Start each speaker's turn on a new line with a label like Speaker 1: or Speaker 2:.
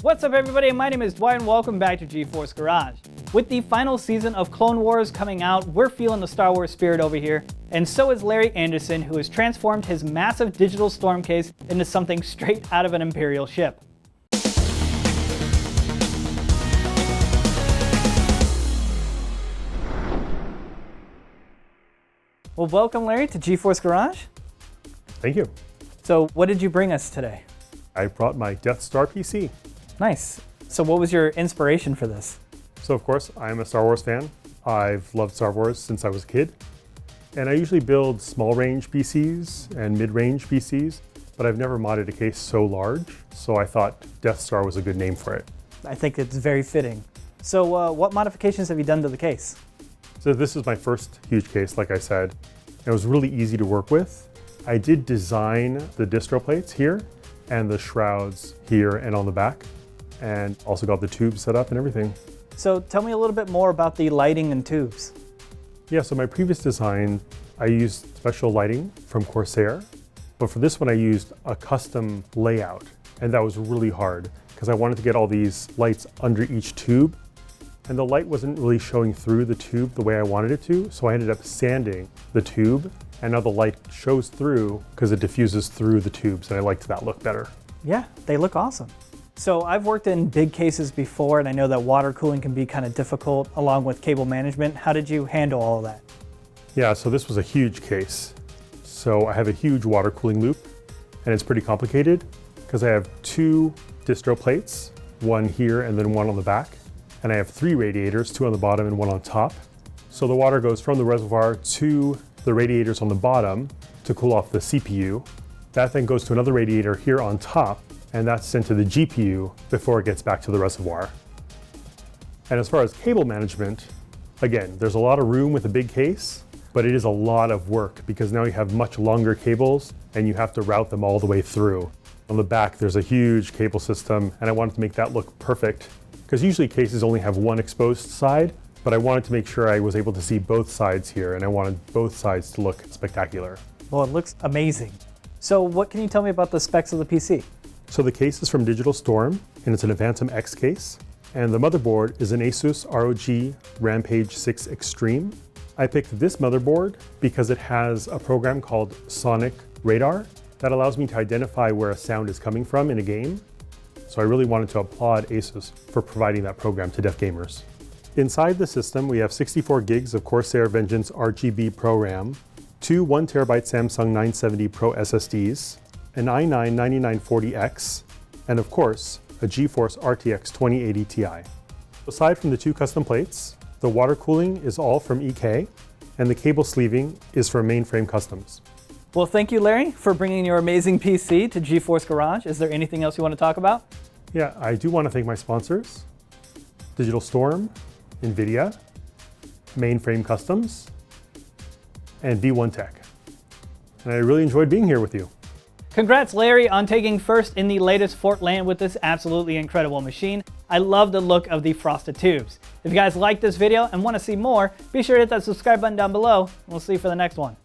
Speaker 1: What's up everybody, my name is Dwight and welcome back to GeForce Garage. With the final season of Clone Wars coming out, we're feeling the Star Wars spirit over here, and so is Larry Andersen, who has transformed his massive digital storm case into something straight out of an Imperial ship. Well, welcome Larry to GeForce Garage.
Speaker 2: Thank you.
Speaker 1: So what did you bring us today?
Speaker 2: I brought my Death Star PC.
Speaker 1: Nice. So what was your inspiration for this?
Speaker 2: So of course, I'm a Star Wars fan. I've loved Star Wars since I was a kid. And I usually build small range PCs and mid-range PCs, but I've never modded a case so large. So I thought Death Star was a good name for it.
Speaker 1: I think it's very fitting. So what modifications have you done to the case?
Speaker 2: So this is my first huge case, like I said. It was really easy to work with. I did design the distro plates here and the shrouds here and on the back, and also got the tubes set up and everything.
Speaker 1: So tell me a little bit more about the lighting and tubes.
Speaker 2: Yeah, so my previous design, I used special lighting from Corsair, but for this one I used a custom layout, and that was really hard because I wanted to get all these lights under each tube, and the light wasn't really showing through the tube the way I wanted it to, so I ended up sanding the tube, and now the light shows through because it diffuses through the tubes, and I liked that look better.
Speaker 1: Yeah, they look awesome. So I've worked in big cases before, and I know that water cooling can be kind of difficult along with cable management. How did you handle all of that?
Speaker 2: Yeah, so this was a huge case. So I have a huge water cooling loop, and it's pretty complicated because I have two distro plates, one here and then one on the back. And I have three radiators, two on the bottom and one on top. So the water goes from the reservoir to the radiators on the bottom to cool off the CPU. That then goes to another radiator here on top, and that's sent to the GPU before it gets back to the reservoir. And as far as cable management, again, there's a lot of room with a big case, but it is a lot of work because now you have much longer cables and you have to route them all the way through. On the back, there's a huge cable system, and I wanted to make that look perfect because usually cases only have one exposed side, but I wanted to make sure I was able to see both sides here, and I wanted both sides to look spectacular.
Speaker 1: Well, it looks amazing. So what can you tell me about the specs of the PC?
Speaker 2: So the case is from Digital Storm, and it's an Aventum X case. And the motherboard is an ASUS ROG RAMPAGE 6 Extreme. I picked this motherboard because it has a program called Sonic Radar that allows me to identify where a sound is coming from in a game. So I really wanted to applaud ASUS for providing that program to deaf gamers. Inside the system, we have 64 gigs of Corsair Vengeance RGB Pro RAM, two 1TB Samsung 970 Pro SSDs, an i9-9940X, and of course, a GeForce RTX 2080 Ti. Aside from the two custom plates, the water cooling is all from EK, and the cable sleeving is from Mainframe Customs.
Speaker 1: Well, thank you, Larry, for bringing your amazing PC to GeForce Garage. Is there anything else you want to talk about?
Speaker 2: Yeah, I do want to thank my sponsors, Digital Storm, NVIDIA, Mainframe Customs, and V1 Tech. And I really enjoyed being here with you.
Speaker 1: Congrats, Larry, on taking first in the latest Fort Land with this absolutely incredible machine. I love the look of the frosted tubes. If you guys like this video and want to see more, be sure to hit that subscribe button down below, and we'll see you for the next one.